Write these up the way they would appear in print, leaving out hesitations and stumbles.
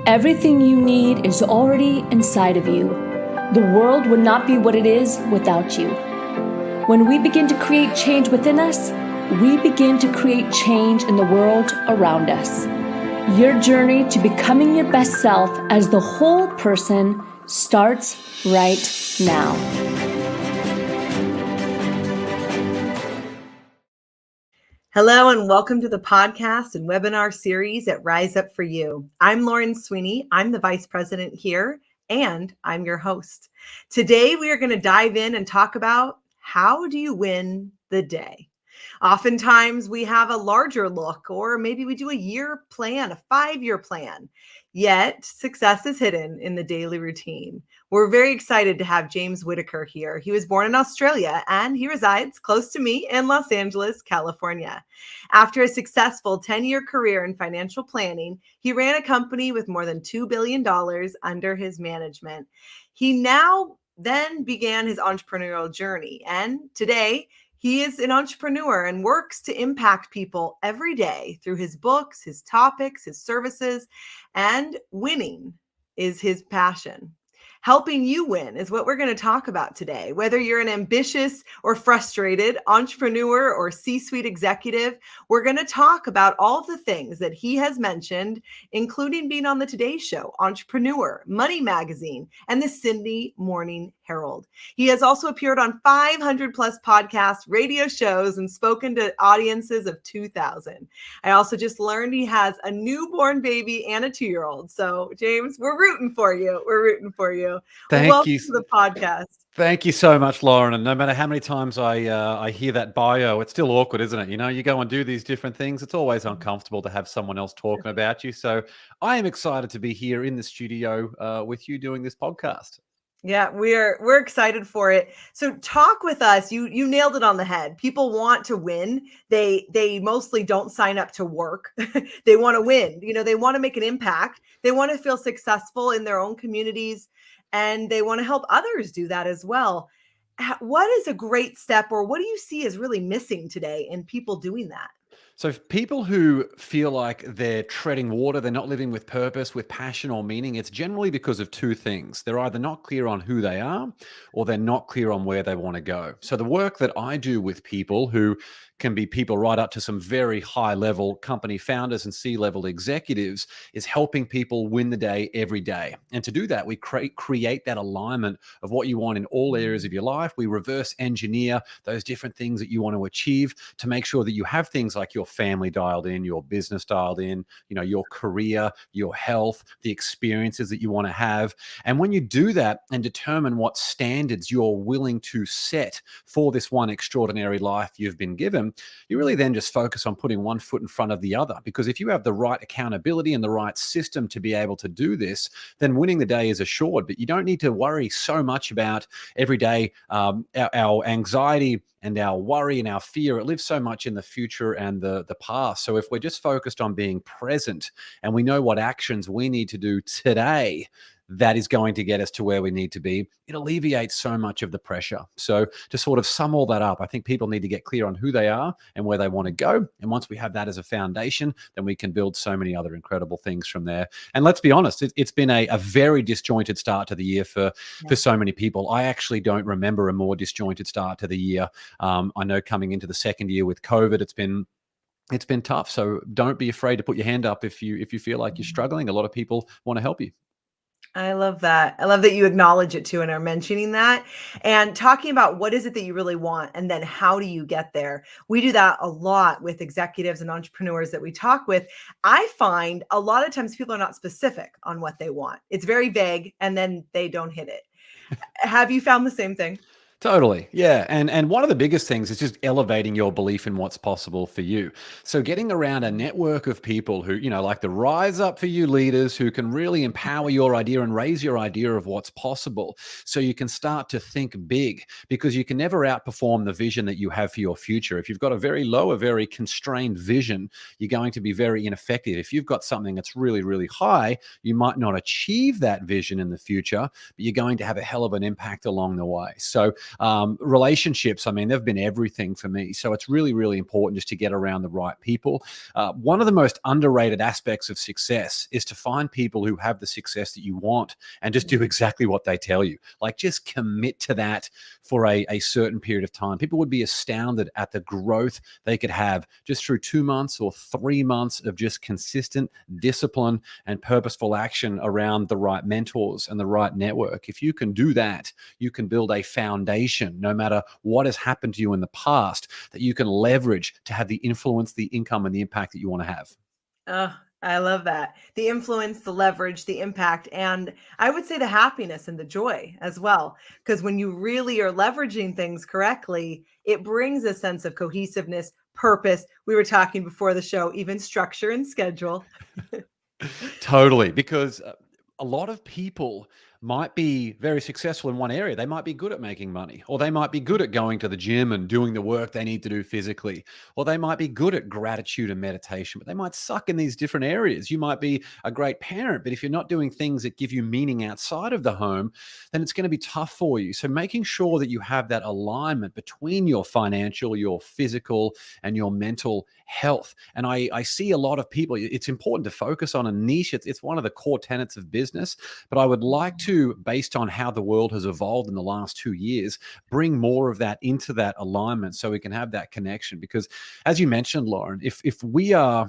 Everything you need is already inside of you. The world would not be what it is without you. When we begin to create change within us, we begin to create change in the world around us. Your journey to becoming your best self as the whole person starts right now. Hello and welcome to the podcast and webinar series at Rise Up For You. I'm Lauren Sweeney. I'm the Vice President here and I'm your host. Today we are going to dive in and talk about how do you win the day? Oftentimes we have a larger look, or maybe we do a year plan, a 5-year plan. Yet success is hidden in the daily routine. We're very excited to have James Whittaker here. He was born in Australia and he resides close to me in Los Angeles, California. After a successful 10-year career in financial planning, he ran a company with more than $2 billion under his management. He now then began his entrepreneurial journey, and today he is an entrepreneur and works to impact people every day through his books, his topics, his services, and winning is his passion. Helping you win is what we're going to talk about today. Whether you're an ambitious or frustrated entrepreneur or C-suite executive, we're going to talk about all the things that he has mentioned, including being on the Today Show, Entrepreneur, Money Magazine, and the Sydney Morning Herald. He has also appeared on 500 plus podcasts, radio shows, and spoken to audiences of 2,000. I also just learned he has a newborn baby and a 2-year-old. So James, we're rooting for you. We're rooting for you. Welcome to the podcast. Thank you so much, Lauren. And no matter how many times I hear that bio, it's still awkward, isn't it? You know, you go and do these different things. It's always uncomfortable to have someone else talking about you. So I am excited to be here in the studio with you doing this podcast. Yeah, we're excited for it. So talk with us. You nailed it on the head. People want to win. They mostly don't sign up to work. They want to win. You know, they want to make an impact. They want to feel successful in their own communities, and they want to help others do that as well. What is a great step, or what do you see as really missing today in people doing that? So people who feel like they're treading water, they're not living with purpose, with passion or meaning, it's generally because of two things. They're either not clear on who they are or they're not clear on where they want to go. So the work that I do with people who can be people right up to some very high level company founders and C-level executives is helping people win the day every day. And to do that, we create that alignment of what you want in all areas of your life. We reverse engineer those different things that you want to achieve to make sure that you have things like your family dialed in, your business dialed in, you know, your career, your health, the experiences that you want to have. And when you do that and determine what standards you're willing to set for this one extraordinary life you've been given, you really then just focus on putting one foot in front of the other. Because if you have the right accountability and the right system to be able to do this, then winning the day is assured. But you don't need to worry so much about every day. Our anxiety and our worry and our fear, it lives so much in the future and the past. So if we're just focused on being present and we know what actions we need to do today, that is going to get us to where we need to be, it alleviates so much of the pressure. So to sort of sum all that up, I think people need to get clear on who they are and where they want to go. And once we have that as a foundation, then we can build so many other incredible things from there. And let's be honest, it's been a very disjointed start to the year for so many people. I actually don't remember a more disjointed start to the year. I know coming into the second year with COVID, it's been tough. So don't be afraid to put your hand up if you feel like you're struggling. A lot of people want to help you. I love that. I love that you acknowledge it too and are mentioning that and talking about what is it that you really want and then how do you get there. We do that a lot with executives and entrepreneurs that we talk with. I find a lot of times people are not specific on what they want. It's very vague and then they don't hit it. Have you found the same thing? Totally. Yeah. And one of the biggest things is just elevating your belief in what's possible for you. So getting around a network of people who, you know, like the Rise Up For You leaders who can really empower your idea and raise your idea of what's possible. So you can start to think big, because you can never outperform the vision that you have for your future. If you've got a very low, a very constrained vision, you're going to be very ineffective. If you've got something that's really, really high, you might not achieve that vision in the future, but you're going to have a hell of an impact along the way. So Relationships, I mean, they've been everything for me. So it's really, really important just to get around the right people. One of the most underrated aspects of success is to find people who have the success that you want and just do exactly what they tell you. Like, just commit to that for a certain period of time. People would be astounded at the growth they could have just through 2 months or 3 months of just consistent discipline and purposeful action around the right mentors and the right network. If you can do that, you can build a foundation, no matter what has happened to you in the past, that you can leverage to have the influence, the income, and the impact that you want to have. Oh, I love that. The influence, the leverage, the impact, and I would say the happiness and the joy as well. Because when you really are leveraging things correctly, it brings a sense of cohesiveness, purpose. We were talking before the show, even structure and schedule. Totally, because a lot of people might be very successful in one area. They might be good at making money, or they might be good at going to the gym and doing the work they need to do physically, or they might be good at gratitude and meditation, but they might suck in these different areas. You might be a great parent, but if you're not doing things that give you meaning outside of the home, then it's going to be tough for you. So making sure that you have that alignment between your financial, your physical, and your mental health. And I see a lot of people, it's important to focus on a niche. It's one of the core tenets of business, but I would like to, based on how the world has evolved in the last 2 years, bring more of that into that alignment so we can have that connection. Because as you mentioned, Lauren, if we are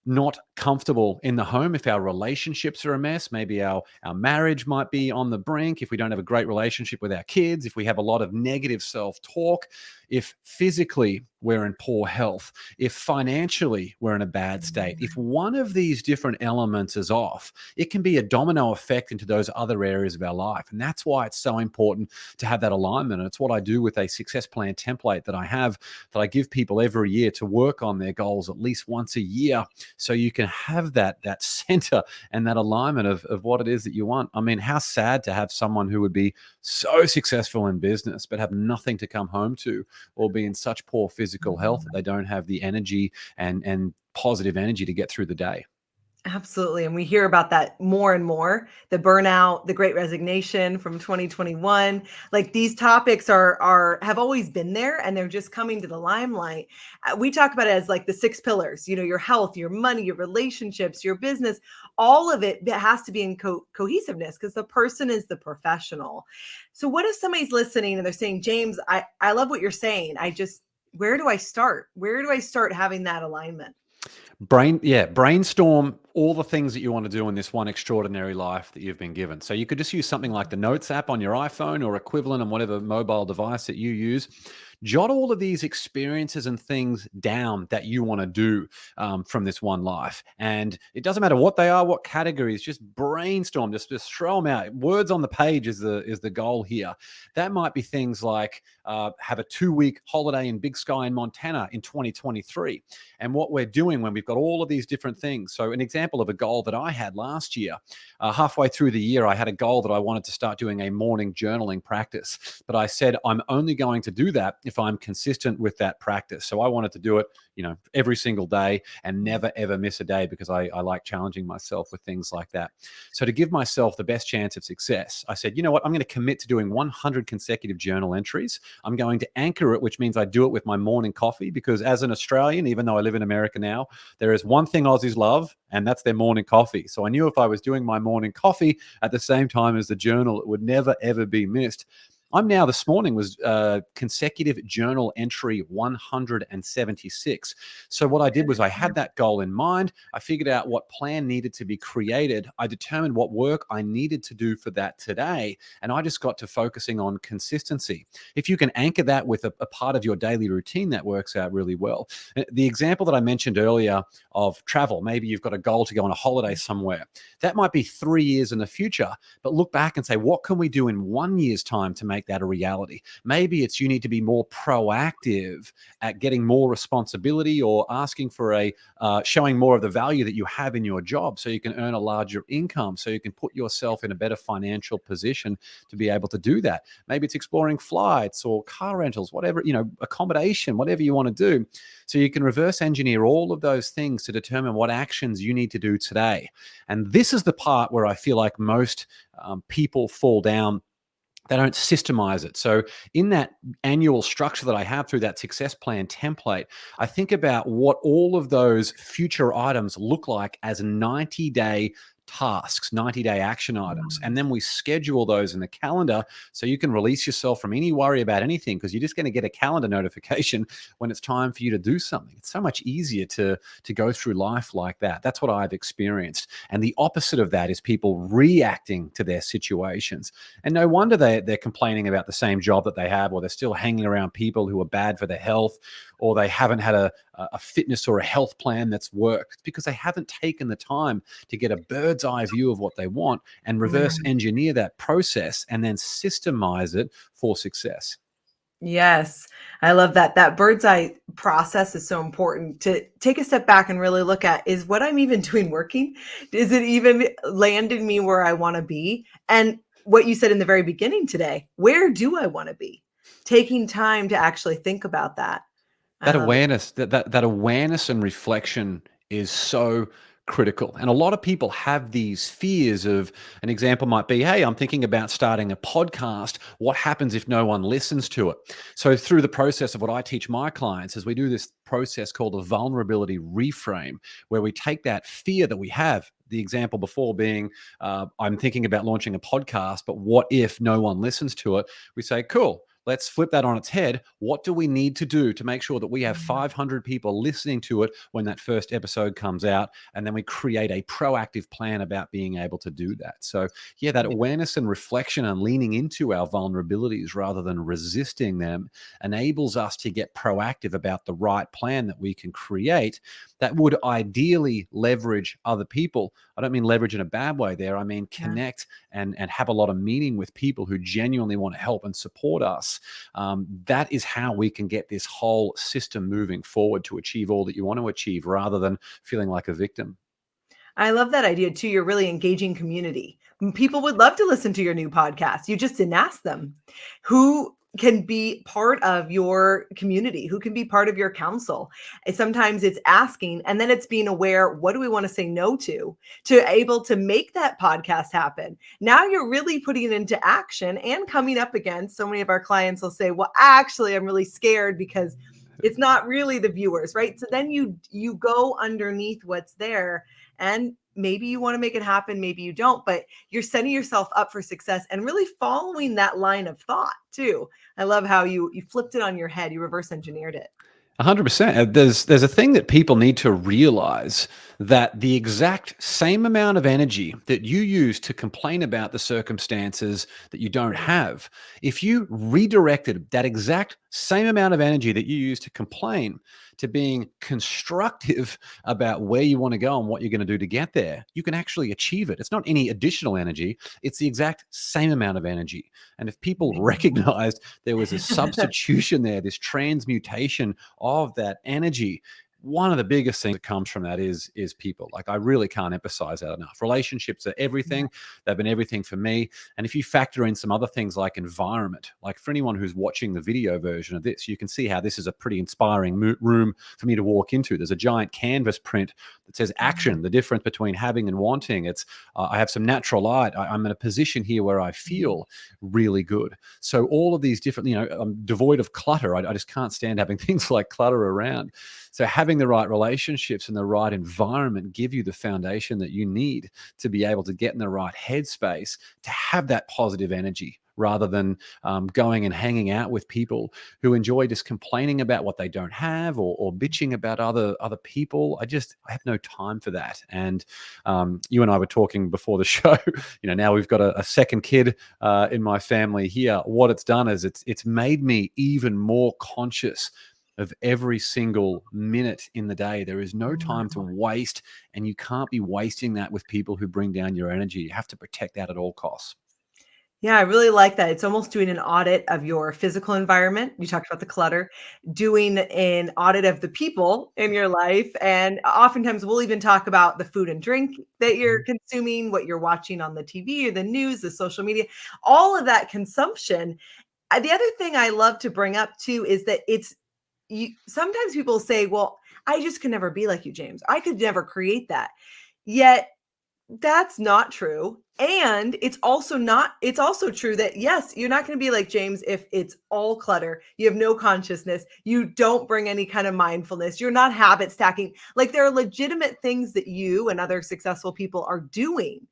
not comfortable in the home, if our relationships are a mess, maybe our marriage might be on the brink, if we don't have a great relationship with our kids, if we have a lot of negative self-talk, if physically we're in poor health, if financially we're in a bad state, if one of these different elements is off, it can be a domino effect into those other areas of our life. And that's why it's so important to have that alignment. And it's what I do with a success plan template that I have, that I give people every year to work on their goals at least once a year, so you can have that center and that alignment of what it is that you want. I mean, how sad to have someone who would be so successful in business but have nothing to come home to, or be in such poor physical health that they don't have the energy and positive energy to get through the day. Absolutely. And we hear about that more and more. The burnout, the great resignation from 2021. Like, these topics are have always been there, and they're just coming to the limelight. We talk about it as like the 6 pillars, your health, your money, your relationships, your business, all of it that has to be in cohesiveness, because the person is the professional. So what if somebody's listening and they're saying, James, I love what you're saying. Where do I start? Where do I start having that alignment? Brainstorm all the things that you want to do in this one extraordinary life that you've been given. So you could just use something like the Notes app on your iPhone or equivalent on whatever mobile device that you use. Jot all of these experiences and things down that you want to do from this one life. And it doesn't matter what they are, what categories, just brainstorm, just throw them out. Words on the page is the goal here. That might be things like have a 2-week holiday in Big Sky in Montana in 2023. And what we're doing when we've got all of these different things. So an example of a goal that I had last year, halfway through the year, I had a goal that I wanted to start doing a morning journaling practice. But I said, I'm only going to do that if I'm consistent with that practice. So I wanted to do it, every single day and never, ever miss a day, because I like challenging myself with things like that. So to give myself the best chance of success, I said, you know what, I'm going to commit to doing 100 consecutive journal entries. I'm going to anchor it, which means I do it with my morning coffee, because as an Australian, even though I live in America now, there is one thing Aussies love, and that's their morning coffee. So I knew if I was doing my morning coffee at the same time as the journal, it would never, ever be missed. This morning was consecutive journal entry 176. So what I did was I had that goal in mind. I figured out what plan needed to be created. I determined what work I needed to do for that today. And I just got to focusing on consistency. If you can anchor that with a part of your daily routine, that works out really well. The example that I mentioned earlier of travel, maybe you've got a goal to go on a holiday somewhere. That might be 3 years in the future, but look back and say, what can we do in 1 year's time to make that a reality? Maybe it's you need to be more proactive at getting more responsibility, or asking for showing more of the value that you have in your job, so you can earn a larger income, so you can put yourself in a better financial position to be able to do that. Maybe it's exploring flights or car rentals, whatever, accommodation, whatever you want to do. So you can reverse engineer all of those things to determine what actions you need to do today. And this is the part where I feel like most people fall down They don't systemize it. So in that annual structure that I have through that success plan template, I think about what all of those future items look like as 90-day tasks, 90-day action items. And then we schedule those in the calendar so you can release yourself from any worry about anything, because you're just going to get a calendar notification when it's time for you to do something. It's so much easier to go through life like that. That's what I've experienced. And the opposite of that is people reacting to their situations. And no wonder they're complaining about the same job that they have, or they're still hanging around people who are bad for their health, or they haven't had a fitness or a health plan that's worked. It's because they haven't taken the time to get a bird's eye view of what they want and reverse engineer that process and then systemize it for success. Yes, I love that. That bird's eye process is so important to take a step back and really look at, is what I'm even doing working? Is it even landing me where I want to be? And what you said in the very beginning today, where do I want to be? Taking time to actually think about that. I That love it. awareness, that awareness and reflection is so critical. And a lot of people have these fears of, an example might be, hey, I'm thinking about starting a podcast. What happens if no one listens to it? So through the process of what I teach my clients is we do this process called a vulnerability reframe, where we take that fear that we have. The example before being, I'm thinking about launching a podcast, but what if no one listens to it? We say, cool. Let's flip that on its head. What do we need to do to make sure that we have 500 people listening to it when that first episode comes out? And then we create a proactive plan about being able to do that. So, yeah, that awareness and reflection and leaning into our vulnerabilities rather than resisting them enables us to get proactive about the right plan that we can create that would ideally leverage other people. I don't mean leverage in a bad way there. I mean Yeah. connect and have a lot of meaning with people who genuinely want to help and support us. That is how we can get this whole system moving forward to achieve all that you want to achieve, rather than feeling like a victim. I love that idea too. You're really engaging community. People would love to listen to your new podcast. You just didn't ask them who can be part of your community, who can be part of your council. And sometimes it's asking, and then it's being aware, what do we want to say no to able to make that podcast happen? Now you're really putting it into action and coming up against, so many of our clients will say, well, actually, I'm really scared because it's not really the viewers, right? So then you go underneath what's there, and maybe you want to make it happen, maybe you don't, but you're setting yourself up for success and really following that line of thought too. I love how you flipped it on your head, you reverse engineered it. 100%. There's a thing that people need to realize, that the exact same amount of energy that you use to complain about the circumstances that you don't have, if you redirected that exact same amount of energy that you use to complain to being constructive about where you want to go and what you're going to do to get there, you can actually achieve it. It's not any additional energy, it's the exact same amount of energy. And if people recognized there was a substitution there, this transmutation of that energy, one of the biggest things that comes from that is people. Like, I really can't emphasize that enough. Relationships are everything. They've been everything for me. And if you factor in some other things like environment, like for anyone who's watching the video version of this, you can see how this is a pretty inspiring room for me to walk into. There's a giant canvas print that says action, the difference between having and wanting. It's I have some natural light. I'm in a position here where I feel really good. So all of these different, I'm devoid of clutter. I just can't stand having things like clutter around. So having the right relationships and the right environment give you the foundation that you need to be able to get in the right headspace to have that positive energy, rather than going and hanging out with people who enjoy just complaining about what they don't have, or bitching about other people. I have no time for that. And you and I were talking before the show. Now we've got a second kid in my family here. What it's done is it's made me even more conscious of every single minute in the day. There is no time to waste, and you can't be wasting that with people who bring down your energy. You have to protect that at all costs. Yeah, I really like that. It's almost doing an audit of your physical environment. You talked about the clutter, doing an audit of the people in your life. And oftentimes we'll even talk about the food and drink that you're consuming, what you're watching on the TV or the news, the social media, all of that consumption. The other thing I love to bring up too is that sometimes people say, well, I just could never be like you, James. I could never create that. Yet That's not true. And it's also true that yes, you're not going to be like James if it's all clutter. You have no consciousness. You don't bring any kind of mindfulness. You're not habit stacking. Like there are legitimate things that you and other successful people are doing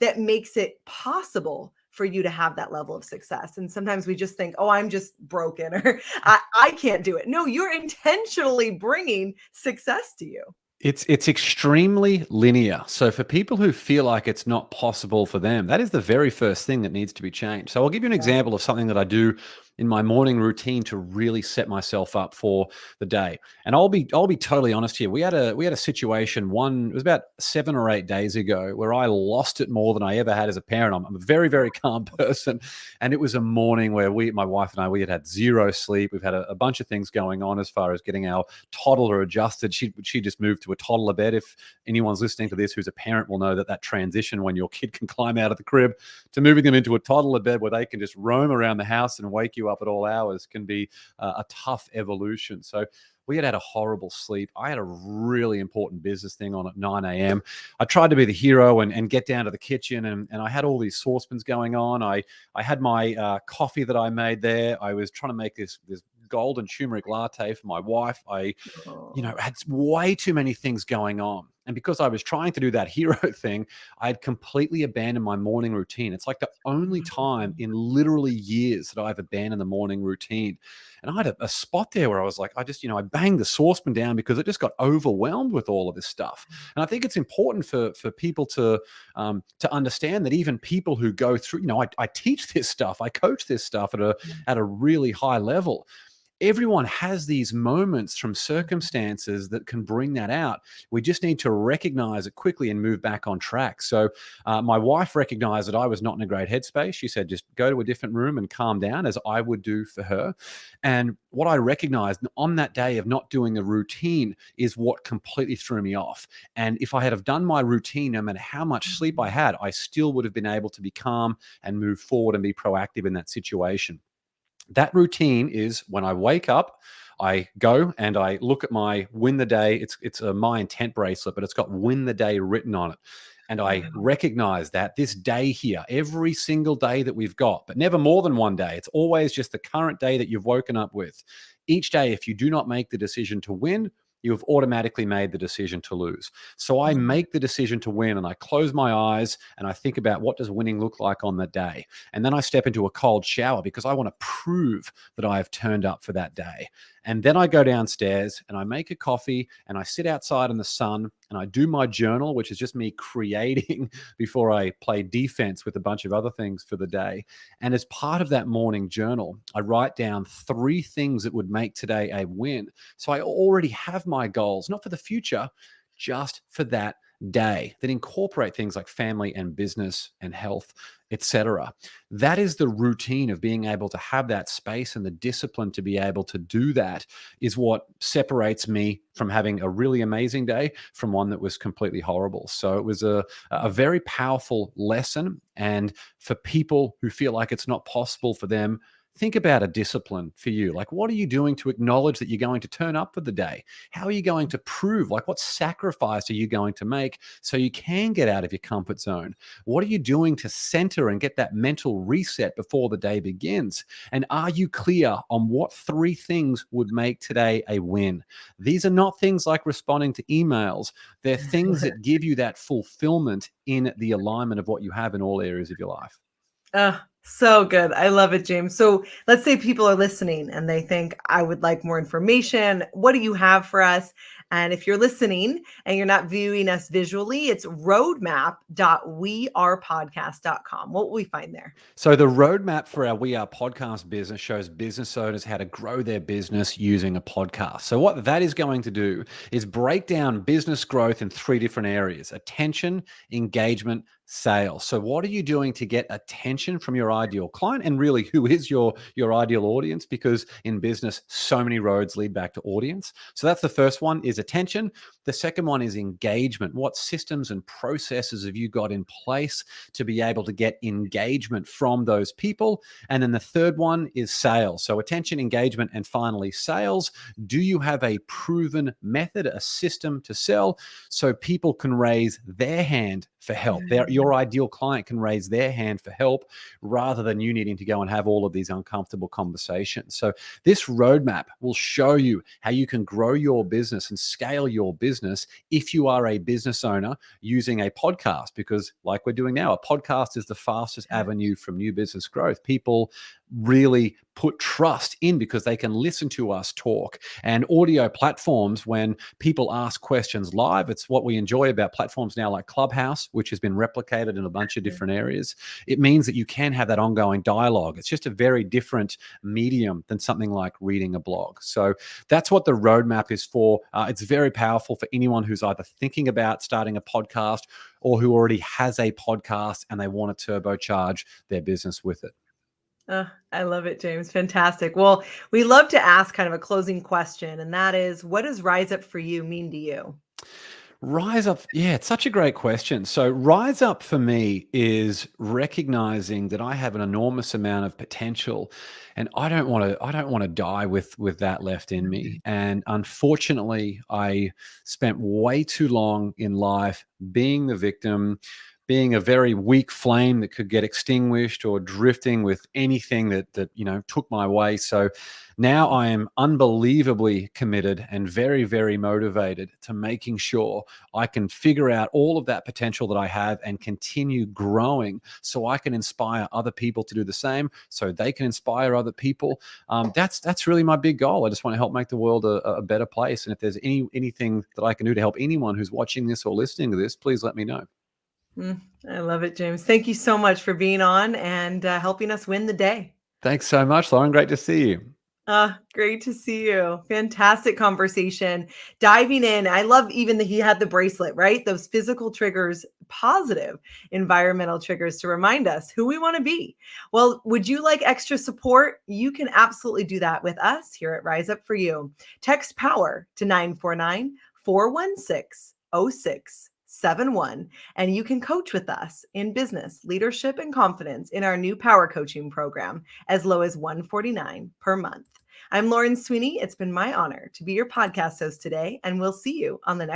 that makes it possible for you to have that level of success. And sometimes we just think, oh, I'm just broken or I can't do it. No, you're intentionally bringing success to you. It's extremely linear. So for people who feel like it's not possible for them, that is the very first thing that needs to be changed. So I'll give you an example of something that I do in my morning routine to really set myself up for the day. And I'll be totally honest here. We had a situation it was about 7 or 8 days ago where I lost it more than I ever had as a parent. I'm a very, very calm person. And it was a morning where my wife and I, we had zero sleep. We've had a bunch of things going on as far as getting our toddler adjusted. She just moved to a toddler bed. If anyone's listening to this who's a parent will know that transition when your kid can climb out of the crib to moving them into a toddler bed where they can just roam around the house and wake you up at all hours can be a tough evolution. So we had a horrible sleep. I had a really important business thing on at 9 a.m. I tried to be the hero and get down to the kitchen, and I had all these saucepans going on. I had my coffee that I made there. I was trying to make this golden turmeric latte for my wife. I had way too many things going on. And because I was trying to do that hero thing, I had completely abandoned my morning routine. It's like the only time in literally years that I've abandoned the morning routine. And I had a spot there where I was like, I banged the saucepan down because it just got overwhelmed with all of this stuff. And I think it's important for people to understand that even people who go through, I teach this stuff, I coach this stuff at a really high level. Everyone has these moments from circumstances that can bring that out. We just need to recognize it quickly and move back on track. So my wife recognized that I was not in a great headspace. She said, just go to a different room and calm down, as I would do for her. And what I recognized on that day of not doing a routine is what completely threw me off. And if I had have done my routine, no matter how much sleep I had, I still would have been able to be calm and move forward and be proactive in that situation. That routine is when I wake up, I go and I look at my win the day. It's a my intent bracelet, but it's got win the day written on it. And I recognize that this day here, every single day that we've got, but never more than one day. It's always just the current day that you've woken up with. Each day, if you do not make the decision to win, you have automatically made the decision to lose. So I make the decision to win and I close my eyes and I think about what does winning look like on that day. And then I step into a cold shower because I want to prove that I have turned up for that day. And then I go downstairs and I make a coffee and I sit outside in the sun and I do my journal, which is just me creating before I play defense with a bunch of other things for the day. And as part of that morning journal, I write down 3 things that would make today a win. So I already have my goals, not for the future, just for that day, that incorporate things like family and business and health, etc. That is the routine of being able to have that space, and the discipline to be able to do that is what separates me from having a really amazing day from one that was completely horrible. So it was a very powerful lesson. And for people who feel like it's not possible for them, think about a discipline for you. Like, what are you doing to acknowledge that you're going to turn up for the day? How are you going to prove, like, what sacrifice are you going to make so you can get out of your comfort zone? What are you doing to center and get that mental reset before the day begins? And are you clear on what 3 things would make today a win? These are not things like responding to emails. They're things that give you that fulfillment in the alignment of what you have in all areas of your life. So good. I love it, James. So let's say people are listening and they think, I would like more information. What do you have for us? And if you're listening and you're not viewing us visually, it's roadmap.wearepodcast.com. What will we find there? So the roadmap for our We Are podcast business shows business owners how to grow their business using a podcast. So what that is going to do is break down business growth in 3 different areas: attention, engagement, sales. So what are you doing to get attention from your ideal client, and really who is your ideal audience? Because in business, so many roads lead back to audience. So that's the first one, is is attention. The second one is engagement. What systems and processes have you got in place to be able to get engagement from those people? And then the third one is sales. So attention, engagement, and finally sales. Do you have a proven method, a system to sell so people can raise their hand for help? Your ideal client can raise their hand for help rather than you needing to go and have all of these uncomfortable conversations. So this roadmap will show you how you can grow your business and scale your business if you are a business owner using a podcast, because like we're doing now, a podcast is the fastest avenue from new business growth. People really put trust in because they can listen to us talk. And audio platforms, when people ask questions live, it's what we enjoy about platforms now like Clubhouse, which has been replicated in a bunch of different areas. It means that you can have that ongoing dialogue. It's just a very different medium than something like reading a blog. So that's what the roadmap is for. It's very powerful for anyone who's either thinking about starting a podcast or who already has a podcast and they want to turbocharge their business with it. I love it, James. Fantastic. Well, we love to ask kind of a closing question, and that is, what does Rise Up for You mean to you? Rise up. Yeah, it's such a great question. So rise up for me is recognizing that I have an enormous amount of potential and I don't want to die with that left in me. And unfortunately, I spent way too long in life being the victim, being a very weak flame that could get extinguished or drifting with anything that took my way. So now I am unbelievably committed and very, very motivated to making sure I can figure out all of that potential that I have and continue growing so I can inspire other people to do the same, so they can inspire other people. That's really my big goal. I just want to help make the world a better place. And if there's anything that I can do to help anyone who's watching this or listening to this, please let me know. I love it, James. Thank you so much for being on and helping us win the day. Thanks so much, Lauren. Great to see you. Great to see you. Fantastic conversation. Diving in. I love even that he had the bracelet, right? Those physical triggers, positive environmental triggers to remind us who we want to be. Well, would you like extra support? You can absolutely do that with us here at Rise Up for You. Text POWER to 949-416-0671, and you can coach with us in business, leadership, and confidence in our new power coaching program as low as $149 per month. I'm Lauren Sweeney. It's been my honor to be your podcast host today, and we'll see you on the next